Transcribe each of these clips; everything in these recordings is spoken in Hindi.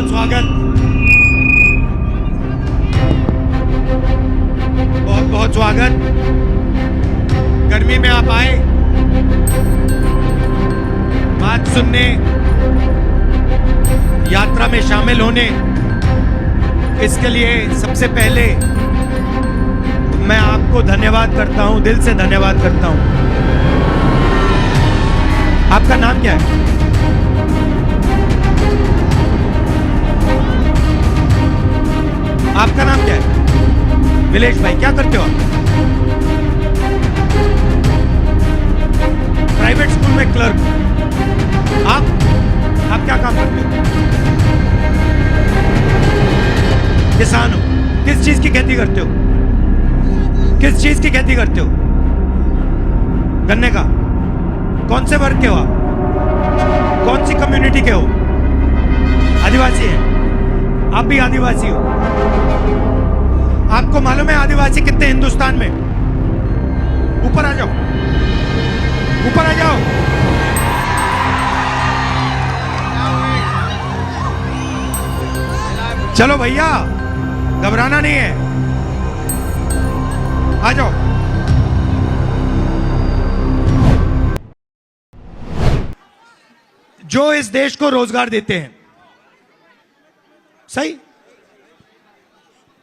बहुत स्वागत, बहुत बहुत स्वागत। गर्मी में आप आए बात सुनने, यात्रा में शामिल होने, इसके लिए सबसे पहले मैं आपको धन्यवाद करता हूं, दिल से धन्यवाद करता हूं। आपका नाम क्या है? आपका नाम क्या है? विलेश भाई, क्या करते हो आप? प्राइवेट स्कूल में क्लर्क। आप क्या काम करते हो? किसान हो। किस चीज की खेती करते हो? किस चीज की खेती करते हो? गन्ने का। कौन से वर्ग के हो आप? कौन सी कम्युनिटी के हो? आदिवासी है। आप भी आदिवासी हो। आपको मालूम है आदिवासी कितने हिंदुस्तान में? ऊपर आ जाओ, ऊपर आ जाओ। चलो भैया, घबराना नहीं है, आ जाओ। जो इस देश को रोजगार देते हैं, सही,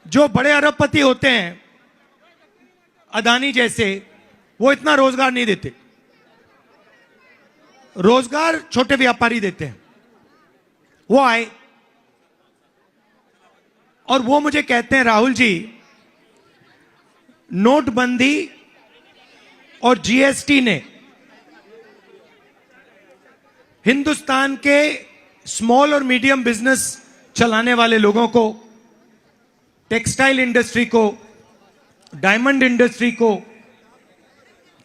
जो बड़े अरबपति होते हैं, अदानी जैसे, वो इतना रोजगार नहीं देते। रोजगार छोटे व्यापारी देते हैं। वो आए और वो मुझे कहते हैं, राहुल जी, नोटबंदी और जीएसटी ने हिंदुस्तान के स्मॉल और मीडियम बिजनेस चलाने वाले लोगों को, टेक्सटाइल इंडस्ट्री को, डायमंड इंडस्ट्री को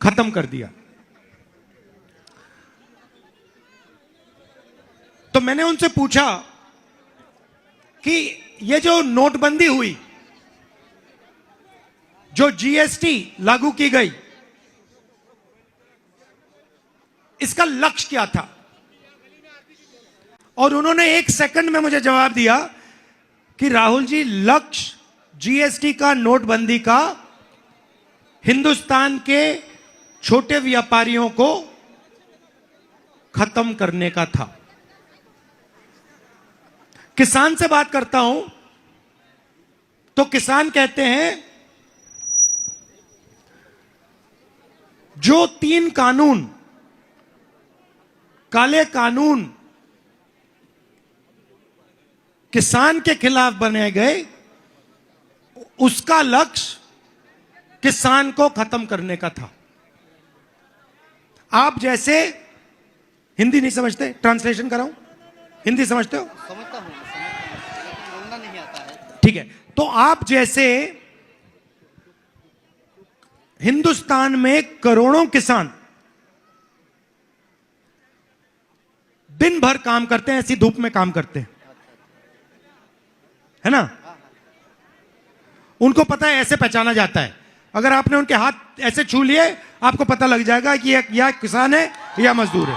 खत्म कर दिया। तो मैंने उनसे पूछा कि ये जो नोटबंदी हुई, जो जीएसटी लागू की गई, इसका लक्ष्य क्या था? और उन्होंने एक सेकंड में मुझे जवाब दिया कि राहुल जी, लक्ष्य जीएसटी का, नोटबंदी का, हिंदुस्तान के छोटे व्यापारियों को खत्म करने का था। किसान से बात करता हूं तो किसान कहते हैं, जो 3 कानून, काले कानून किसान के खिलाफ बनाए गए, उसका लक्ष्य किसान को खत्म करने का था। आप जैसे, हिंदी नहीं समझते? ट्रांसलेशन कराऊं? हिंदी समझते हो? समझता हूं, बोलना नहीं आता है। ठीक है। तो आप जैसे हिंदुस्तान में करोड़ों किसान दिन भर काम करते हैं, ऐसी धूप में काम करते हैं, है ना? उनको पता है, ऐसे पहचाना जाता है। अगर आपने उनके हाथ ऐसे छू लिए, आपको पता लग जाएगा कि यह किसान है या मजदूर है।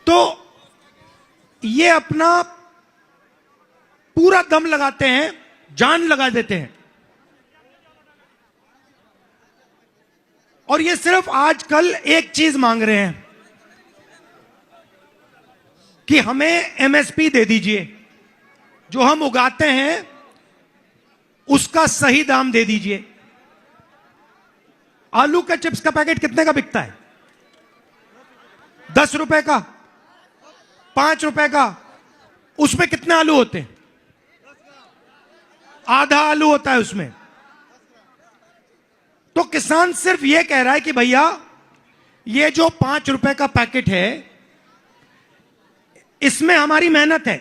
तो ये अपना पूरा दम लगाते हैं, जान लगा देते हैं। और ये सिर्फ आजकल एक चीज मांग रहे हैं कि हमें एमएसपी दे दीजिए, जो हम उगाते हैं उसका सही दाम दे दीजिए। आलू का चिप्स का पैकेट कितने का बिकता है? 10 रुपए का, 5 रुपए का। उसमें कितने आलू होते हैं? आधा आलू होता है उसमें। तो किसान सिर्फ यह कह रहा है कि भैया, ये जो 5 रुपए का पैकेट है, इसमें हमारी मेहनत है,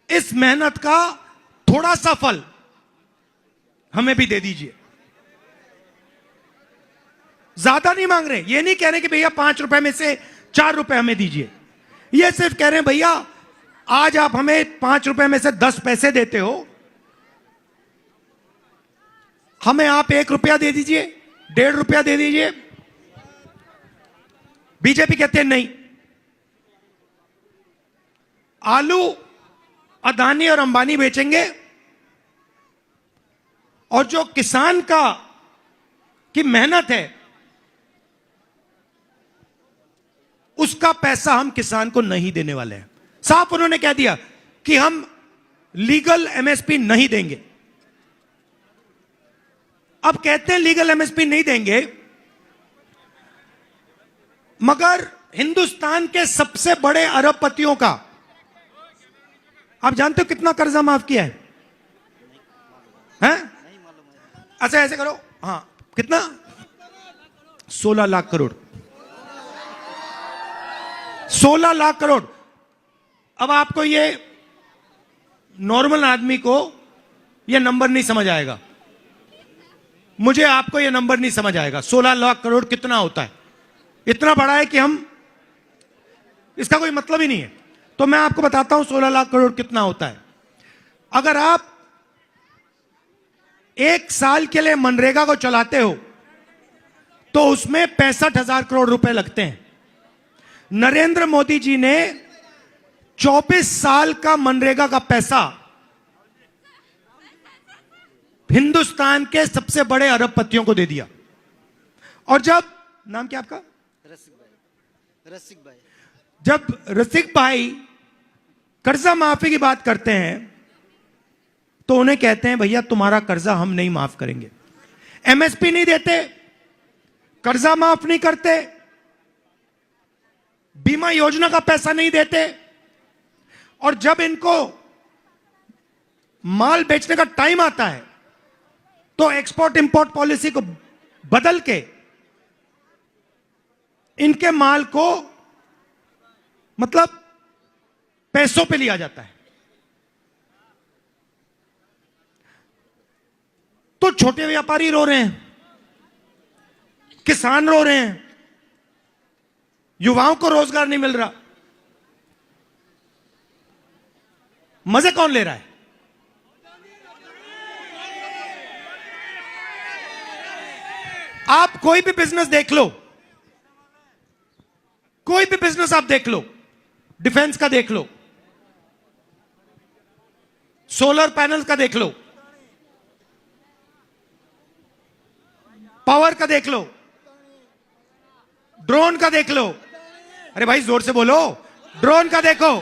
इस मेहनत का थोड़ा सा फल हमें भी दे दीजिए। ज्यादा नहीं मांग रहे, ये नहीं कह रहे कि भैया 5 रुपए में से 4 रुपए हमें दीजिए। ये सिर्फ कह रहे हैं, भैया आज आप हमें 5 रुपए में से 10 पैसे देते हो, हमें आप 1 रुपया दे दीजिए, 1.5 रुपया दे दीजिए, बीजेपी कहते हैं नहीं, आलू अदानी और अंबानी बेचेंगे और जो किसान की मेहनत है उसका पैसा हम किसान को नहीं देने वाले हैं। साफ उन्होंने कह दिया कि हम लीगल एमएसपी नहीं देंगे। अब कहते हैं लीगल एमएसपी नहीं देंगे, मगर हिंदुस्तान के सबसे बड़े अरबपतियों का आप जानते हो कितना कर्जा माफ किया है? अच्छा ऐसे करो, हाँ कितना? 16 लाख करोड़। 16 लाख करोड़। अब आपको ये नॉर्मल आदमी को ये नंबर नहीं समझ आएगा, मुझे आपको ये नंबर नहीं समझ आएगा। 16 लाख करोड़ कितना होता है? इतना बड़ा है कि हम इसका कोई मतलब ही नहीं है। तो मैं आपको बताता हूं 16 लाख करोड़ कितना होता है। अगर आप 1 साल के लिए मनरेगा को चलाते हो तो उसमें 65,000 करोड़ रुपए लगते हैं। नरेंद्र मोदी जी ने 24 साल का मनरेगा का पैसा हिंदुस्तान के सबसे बड़े अरबपतियों को दे दिया। और जब, नाम क्या आपका? रसिक भाई। जब रसिक भाई कर्जा माफी की बात करते हैं तो उन्हें कहते हैं भैया तुम्हारा कर्जा हम नहीं माफ करेंगे। एमएसपी नहीं देते, कर्जा माफ नहीं करते, बीमा योजना का पैसा नहीं देते, और जब इनको माल बेचने का टाइम आता है तो एक्सपोर्ट इंपोर्ट पॉलिसी को बदल के इनके माल को मतलब पैसों पे लिया जाता है। तो छोटे व्यापारी रो रहे हैं, किसान रो रहे हैं, युवाओं को रोजगार नहीं मिल रहा। मजे कौन ले रहा है? आप कोई भी बिजनेस देख लो, कोई भी बिजनेस आप देख लो, डिफेंस का देख लो, सोलर पैनल का देख लो, पावर का देख लो, ड्रोन का देख लो। अरे भाई जोर से बोलो, ड्रोन का देखो,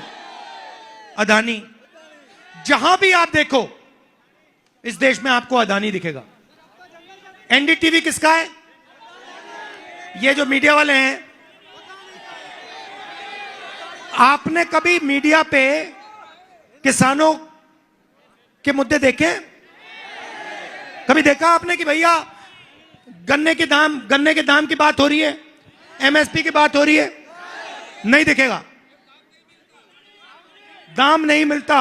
अदानी। जहां भी आप देखो इस देश में आपको अदानी दिखेगा। एनडीटीवी किसका है? ये जो मीडिया वाले हैं, आपने कभी मीडिया पे किसानों के मुद्दे देखे? कभी देखा आपने कि भैया गन्ने के दाम की बात हो रही है, एमएसपी की बात हो रही है? नहीं दिखेगा, दाम नहीं मिलता।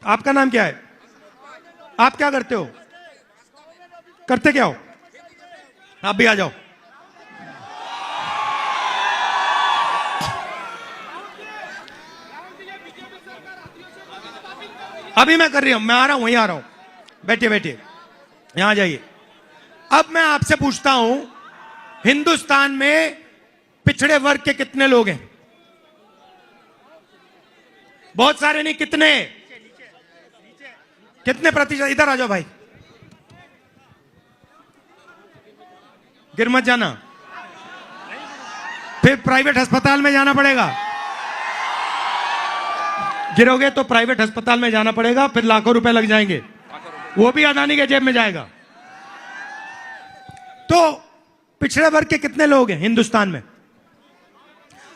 आपका नाम क्या है? आप क्या करते हो? करते क्या हो? आप भी आ जाओ। अभी मैं कर रही हूं, मैं आ रहा हूं, वहीं आ रहा हूं। बैठिए बैठिए, यहां जाइए। अब मैं आपसे पूछता हूं, हिंदुस्तान में पिछड़े वर्ग के कितने लोग हैं? बहुत सारे नहीं, कितने? कितने प्रतिशत? इधर आ जाओ भाई, गिर मत जाना, फिर प्राइवेट अस्पताल में जाना पड़ेगा। गिरोगे तो प्राइवेट अस्पताल में जाना पड़ेगा, फिर लाखों रुपए लग जाएंगे, वो भी अदानी के जेब में जाएगा। तो पिछड़े वर्ग के कितने लोग हैं हिंदुस्तान में?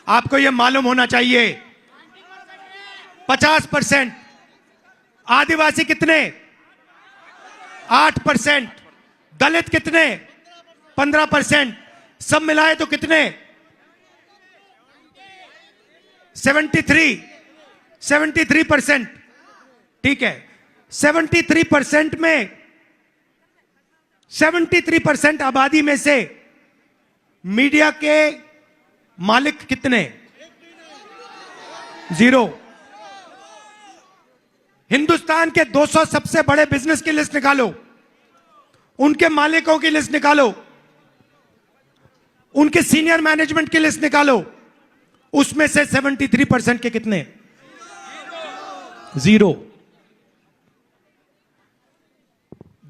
आपको यह मालूम होना चाहिए। 50%। आदिवासी कितने? 8%। दलित कितने? 15%। सब मिलाए तो कितने? 73%। ठीक है, 73% में 73% आबादी में से मीडिया के मालिक कितने? 0। हिंदुस्तान के 200 सबसे बड़े बिजनेस की लिस्ट निकालो, उनके मालिकों की लिस्ट निकालो, उनके सीनियर मैनेजमेंट की लिस्ट निकालो, उसमें से 73% के कितने? 0।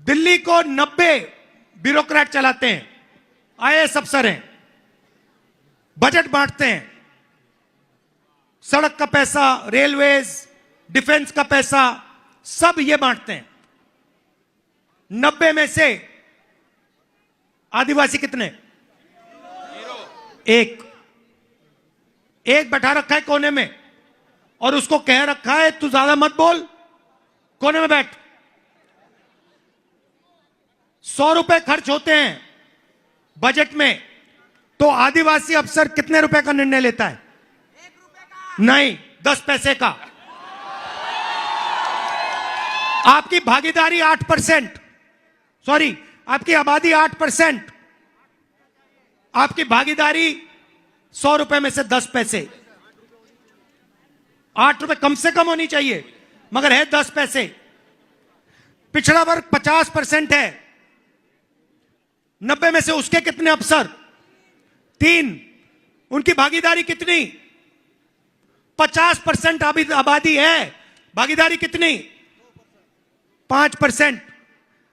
दिल्ली को 90 ब्यूरोक्रेट चलाते हैं, आईएएस अफसर हैं, बजट बांटते हैं, सड़क का पैसा, रेलवेज, डिफेंस का पैसा, सब ये बांटते हैं। 90 में से आदिवासी कितने? एक बैठा रखा है कोने में, और उसको कह रखा है तू ज्यादा मत बोल, कोने में बैठ। 100 रुपए खर्च होते हैं बजट में, तो आदिवासी अफसर कितने रुपए का निर्णय लेता है? नहीं, 10 पैसे का। आपकी भागीदारी 8%, सॉरी, आपकी आबादी 8%, आपकी भागीदारी 100 रुपए में से 10 पैसे, 8 रुपए कम से कम होनी चाहिए, मगर है 10 पैसे। पिछड़ा वर्ग 50% है, 90 में से उसके कितने अफसर? 3। उनकी भागीदारी कितनी? 50% आबादी है, भागीदारी कितनी? 5%।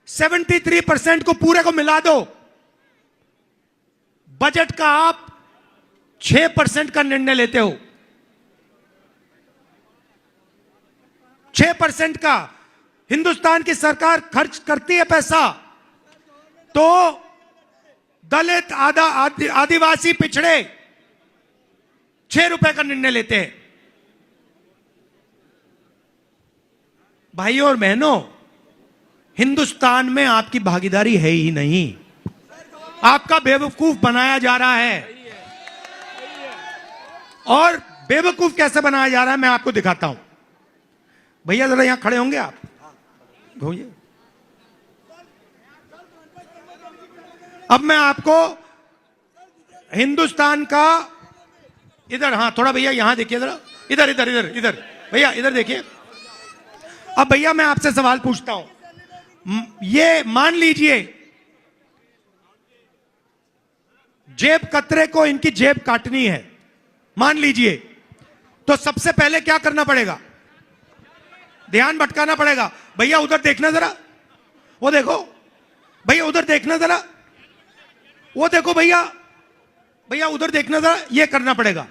73% को पूरे को मिला दो, बजट का आप 6% का निर्णय लेते हो। 6% का हिंदुस्तान की सरकार खर्च करती है पैसा, तो दलित, आदिवासी, पिछड़े 6 रुपए का निर्णय लेते हैं। भाइयों और बहनों, हिंदुस्तान में आपकी भागीदारी है ही नहीं, आपका बेवकूफ बनाया जा रहा है। और बेवकूफ कैसे बनाया जा रहा है मैं आपको दिखाता हूं। भैया जरा यहां खड़े होंगे आप? भैया, अब मैं आपको हिंदुस्तान का, इधर, हाँ थोड़ा भैया यहां देखिए जरा, इधर इधर इधर इधर भैया इधर देखिए। अब भैया मैं आपसे सवाल पूछता हूं, ये मान लीजिए जेब कतरे को इनकी जेब काटनी है, मान लीजिए, तो सबसे पहले क्या करना पड़ेगा? ध्यान भटकाना पड़ेगा। भैया उधर देखना जरा, वो देखो भैया, उधर देखना जरा, वो देखो भैया, भैया उधर देखना जरा, ये करना पड़ेगा,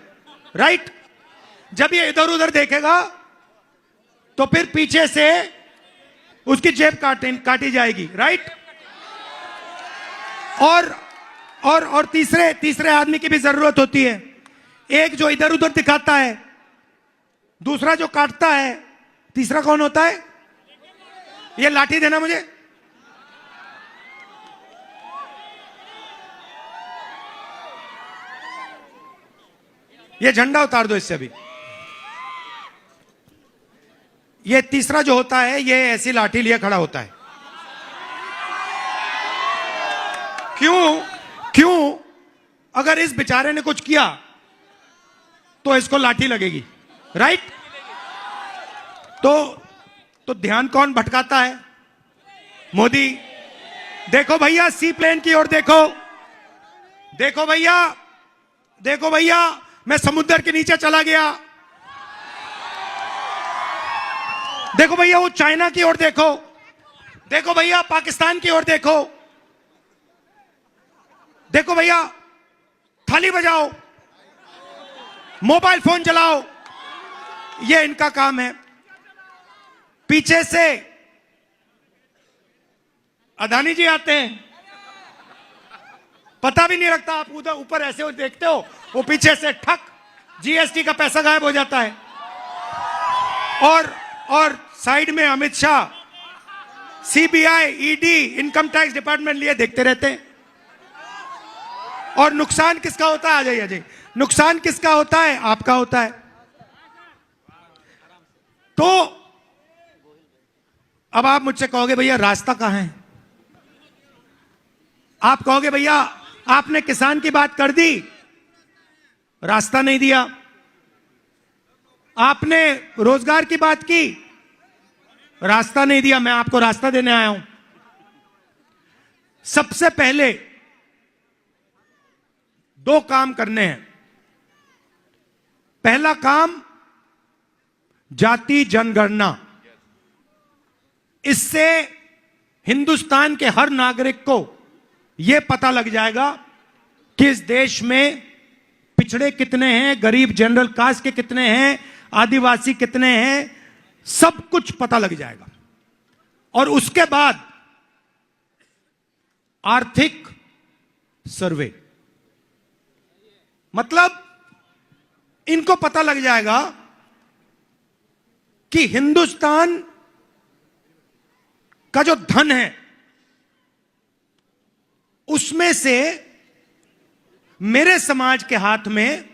राइट? जब ये इधर उधर देखेगा तो फिर पीछे से उसकी जेब काटी जाएगी, राइट? और तीसरे आदमी की भी जरूरत होती है, एक जो इधर उधर दिखाता है, दूसरा जो काटता है, तीसरा कौन होता है? ये लाठी देना मुझे। ये झंडा उतार दो इससे अभी। ये तीसरा जो होता है, ये ऐसी लाठी लिए खड़ा होता है। क्यों? अगर इस बेचारे ने कुछ किया तो इसको लाठी लगेगी, राइट? तो ध्यान कौन भटकाता है? मोदी। देखो भैया, सी प्लेन की ओर देखो, देखो भैया, मैं समुद्र के नीचे चला गया। देखो भैया, वो चाइना की ओर देखो, देखो भैया, पाकिस्तान की ओर देखो, देखो भैया, थाली बजाओ, मोबाइल फोन चलाओ, ये इनका काम है। पीछे से अदानी जी आते हैं, पता भी नहीं लगता, आप उधर ऊपर ऐसे देखते हो, वो पीछे से ठक, जीएसटी का पैसा गायब हो जाता है। और साइड में Amit Shah, CBI, ED, income tax department लिए देखते रहते हैं। और नुकसान किसका होता है? आ जाइए अजय, नुकसान किसका होता है? आपका होता है। तो अब आप मुझसे कहोगे भैया रास्ता कहां है? आप कहोगे भैया आपने किसान की बात कर दी, रास्ता नहीं दिया। आपने रोजगार की बात की, रास्ता नहीं दिया। मैं आपको रास्ता देने आया हूं। सबसे पहले दो काम करने हैं। पहला काम जाति जनगणना। इससे हिंदुस्तान के हर नागरिक को यह पता लग जाएगा कि इस देश में पिछड़े कितने हैं, गरीब जनरल कास्ट के कितने हैं, आदिवासी कितने हैं, सब कुछ पता लग जाएगा। और उसके बाद आर्थिक सर्वे, मतलब इनको पता लग जाएगा कि हिंदुस्तान का जो धन है उसमें से मेरे समाज के हाथ में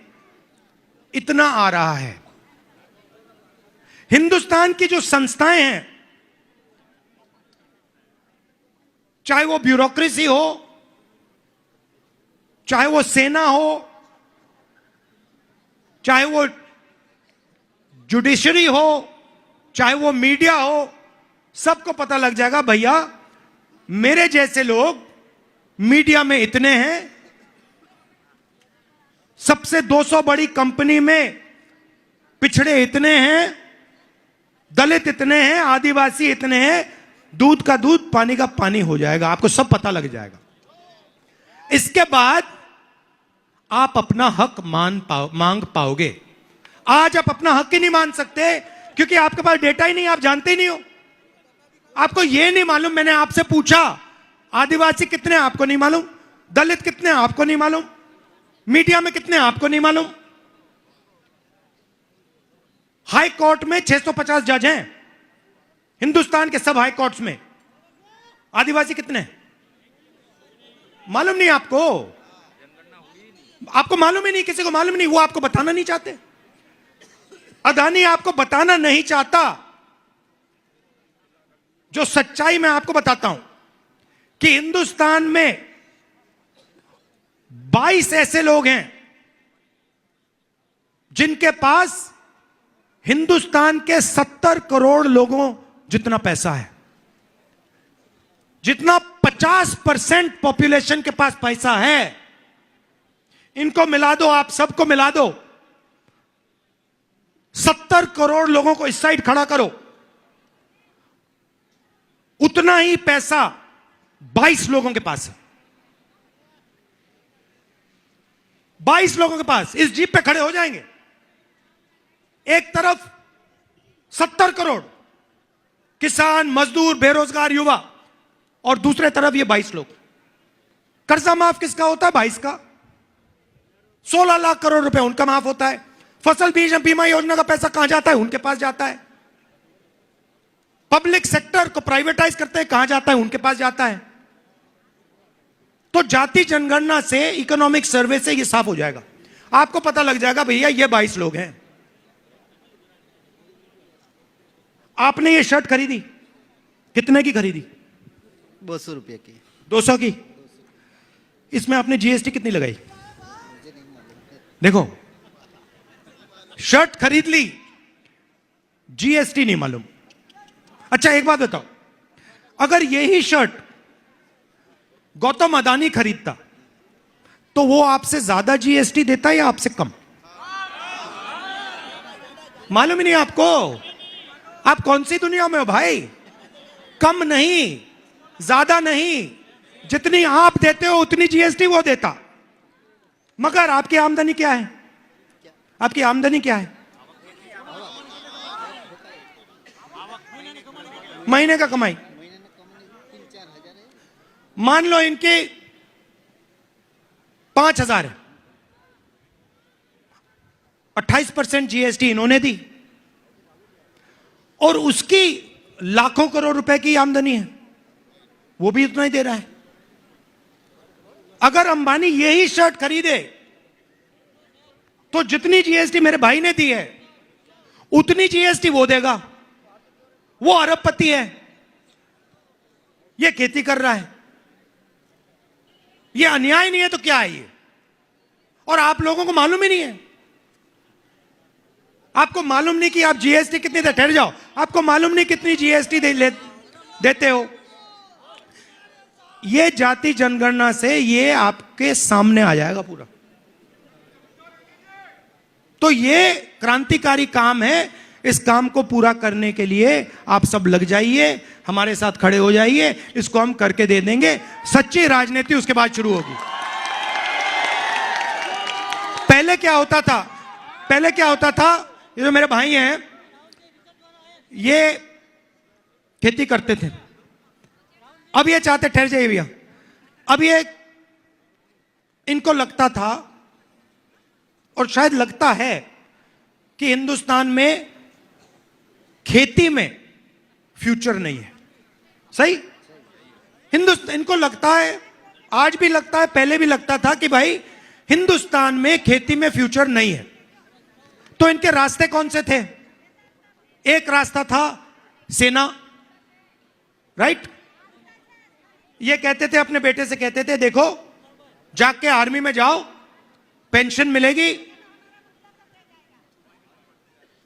इतना आ रहा है। हिंदुस्तान की जो संस्थाएं हैं, चाहे वो ब्यूरोक्रेसी हो, चाहे वो सेना हो, चाहे वो जुडिशरी हो, चाहे वो मीडिया हो, सबको पता लग जाएगा भैया मेरे जैसे लोग मीडिया में इतने हैं, सबसे 200 बड़ी कंपनी में पिछड़े इतने हैं, दलित इतने हैं, आदिवासी इतने हैं, दूध का दूध पानी का पानी हो जाएगा। आपको सब पता लग जाएगा। इसके बाद आप अपना हक मांग पाओगे। आज आप अपना हक ही नहीं मान सकते क्योंकि आपके पास डेटा ही नहीं, आप जानते ही नहीं हो। आपको यह नहीं मालूम, मैंने आपसे पूछा आदिवासी कितने, आपको नहीं मालूम, दलित कितने, आपको नहीं मालूम, मीडिया में कितने, आपको नहीं मालूम। हाई कोर्ट में 650 जज हैं, हिंदुस्तान के सब हाई कोर्ट्स में। आदिवासी कितने हैं? मालूम नहीं आपको, आपको मालूम ही नहीं, किसी को मालूम नहीं, वो आपको बताना नहीं चाहते। अदानी आपको बताना नहीं चाहता। जो सच्चाई मैं आपको बताता हूं कि हिंदुस्तान में 22 ऐसे लोग हैं जिनके पास हिंदुस्तान के 70 करोड़ लोगों जितना पैसा है, जितना 50% पॉपुलेशन के पास पैसा है। इनको मिला दो, आप सबको मिला दो, 70 करोड़ लोगों को इस साइड खड़ा करो, उतना ही पैसा 22 लोगों के पास है। 22 लोगों के पास इस जीप पे खड़े हो जाएंगे। एक तरफ 70 करोड़ किसान, मजदूर, बेरोजगार युवा, और दूसरे तरफ ये 22 लोग। कर्जा माफ किसका होता है? 22 का। 16 लाख करोड़ रुपए उनका माफ होता है। फसल बीमा योजना का पैसा कहां जाता है? उनके पास जाता है। पब्लिक सेक्टर को प्राइवेटाइज करते हैं, कहां जाता है? उनके पास जाता है। तो जाति जनगणना से, इकोनॉमिक सर्वे से ये साफ हो जाएगा। आपको पता लग जाएगा भैया ये 22 लोग हैं। आपने ये शर्ट खरीदी, कितने की खरीदी? 200 रुपये की। 200 की। इसमें आपने जीएसटी कितनी लगाई? देखो, शर्ट खरीद ली, जीएसटी नहीं मालूम। अच्छा एक बात बताओ, अगर यही शर्ट गौतम अदानी खरीदता तो वो आपसे ज्यादा जीएसटी देता या आपसे कम? मालूम ही नहीं आपको। आप कौन सी दुनिया में हो भाई? कम नहीं, ज्यादा नहीं, जितनी आप देते हो उतनी जीएसटी वो देता। मगर आपकी आमदनी क्या है? आपकी आमदनी क्या है? महीने का कमाई मान लो इनके 5,000 है, 28% जीएसटी इन्होंने दी, और उसकी लाखों करोड़ रुपए की आमदनी है, वो भी उतना ही दे रहा है। अगर अंबानी यही शर्ट खरीदे तो जितनी जीएसटी मेरे भाई ने दी है उतनी जीएसटी वो देगा। वो अरबपति है, ये खेती कर रहा है। ये अन्याय नहीं है तो क्या है ये? और आप लोगों को मालूम ही नहीं है। आपको मालूम नहीं कि आप जीएसटी कितनी दे, ठहर जाओ, आपको मालूम नहीं कितनी जीएसटी देते हो। ये जाति जनगणना से ये आपके सामने आ जाएगा पूरा। तो ये क्रांतिकारी काम है। इस काम को पूरा करने के लिए आप सब लग जाइए, हमारे साथ खड़े हो जाइए, इसको हम करके दे देंगे। सच्ची राजनीति उसके बाद शुरू होगी। पहले क्या होता था, ये जो मेरे भाई हैं ये खेती करते थे, अब ये चाहते, ठहर जाइए भैया, अब ये इनको लगता था और शायद लगता है कि हिंदुस्तान में खेती में फ्यूचर नहीं है। सही? इनको लगता है, आज भी लगता है, पहले भी लगता था कि भाई हिंदुस्तान में खेती में फ्यूचर नहीं है। तो इनके रास्ते कौन से थे? एक रास्ता था सेना, राइट? ये कहते थे, अपने बेटे से कहते थे, देखो जाके आर्मी में जाओ, पेंशन मिलेगी,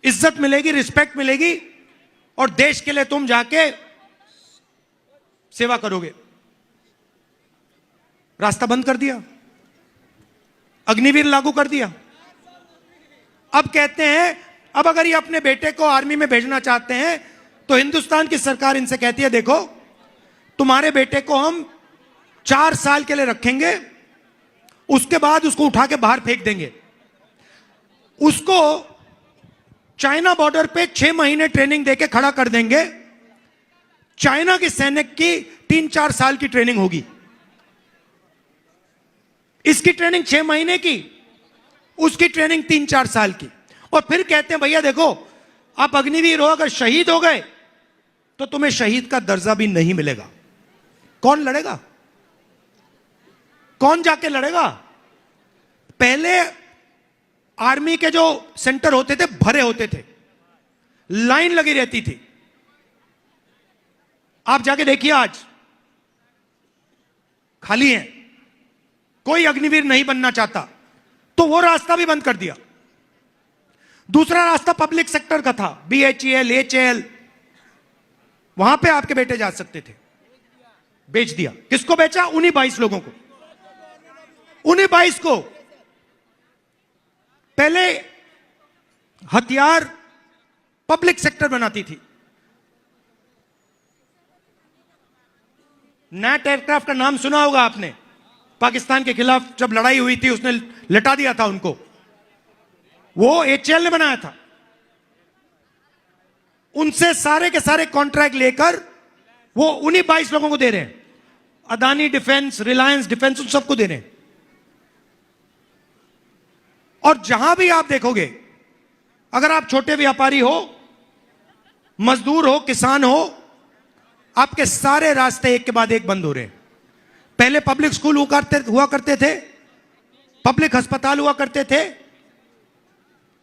इज्जत मिलेगी, रिस्पेक्ट मिलेगी, और देश के लिए तुम जाके सेवा करोगे। रास्ता बंद कर दिया, अग्निवीर लागू कर दिया। अब कहते हैं, अब अगर ये अपने बेटे को आर्मी में भेजना चाहते हैं तो हिंदुस्तान की सरकार इनसे कहती है, देखो तुम्हारे बेटे को हम 4 साल के लिए रखेंगे, उसके बाद उसको उठा के बाहर फेंक देंगे। उसको चाइना बॉर्डर पे 6 महीने ट्रेनिंग देके खड़ा कर देंगे। चाइना के सैनिक की 3-4 साल की ट्रेनिंग होगी, इसकी ट्रेनिंग 6 महीने की, उसकी ट्रेनिंग 3-4 साल की। और फिर कहते हैं, भैया देखो आप अग्निवीर हो, अगर शहीद हो गए तो तुम्हें शहीद का दर्जा भी नहीं मिलेगा। कौन लड़ेगा? कौन जाके लड़ेगा? पहले आर्मी के जो सेंटर होते थे भरे होते थे, लाइन लगी रहती थी। आप जाके देखिए आज खाली है, कोई अग्निवीर नहीं बनना चाहता। तो वो रास्ता भी बंद कर दिया। दूसरा रास्ता पब्लिक सेक्टर का था, BHEL, HAL, वहां पे आपके बेटे जा सकते थे, बेच दिया। किसको बेचा? उन्हीं 22 लोगों को, उन्हीं 22 को। पहले हथियार पब्लिक सेक्टर बनाती थी। नैट एयरक्राफ्ट का नाम सुना होगा आपने, पाकिस्तान के खिलाफ जब लड़ाई हुई थी उसने लटा दिया था उनको, वो HAL ने बनाया था। उनसे सारे के सारे कॉन्ट्रैक्ट लेकर वो उन्हीं 22 लोगों को दे रहे हैं। अदानी डिफेंस, रिलायंस डिफेंस, उन सबको दे रहे हैं। और जहां भी आप देखोगे, अगर आप छोटे व्यापारी हो, मजदूर हो, किसान हो, आपके सारे रास्ते एक के बाद एक बंद हो रहे हैं। पहले पब्लिक स्कूल हुआ करते थे, पब्लिक अस्पताल हुआ करते थे।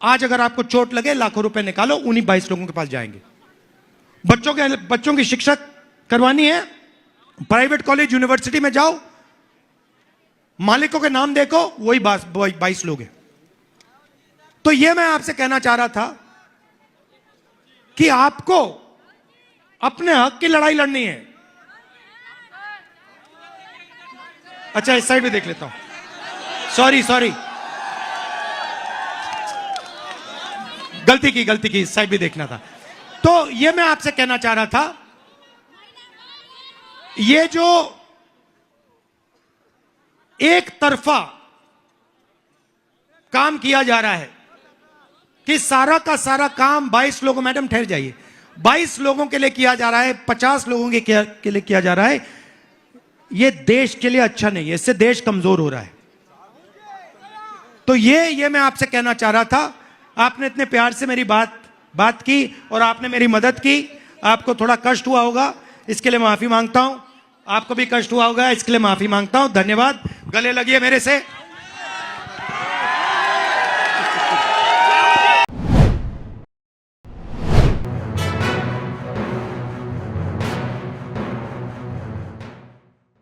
आज अगर आपको चोट लगे, लाखों रुपए निकालो, उन्हीं 22 लोगों के पास जाएंगे। बच्चों की शिक्षा करवानी है, प्राइवेट कॉलेज यूनिवर्सिटी में जाओ, मालिकों के नाम देखो, वही 22 लोग हैं। तो यह मैं आपसे कहना चाह रहा था कि आपको अपने हक की लड़ाई लड़नी है। अच्छा, इस साइड भी देख लेता हूं, सॉरी, गलती की, इस साइड भी देखना था। तो यह मैं आपसे कहना चाह रहा था, ये जो एक तरफा काम किया जा रहा है कि सारा का सारा काम 22 लोगों, मैडम ठहर जाइए, 22 लोगों के लिए किया जा रहा है, 50 लोगों के लिए किया जा रहा है, ये देश के लिए अच्छा नहीं है, इससे देश कमजोर हो रहा है। तो ये मैं आपसे कहना चाह रहा था। आपने इतने प्यार से मेरी बात की और आपने मेरी मदद की। आपको थोड़ा कष्ट हुआ होगा, इसके लिए माफी मांगता हूं। आपको भी कष्ट हुआ होगा, इसके लिए माफी मांगता हूं। धन्यवाद। गले लगिए मेरे से।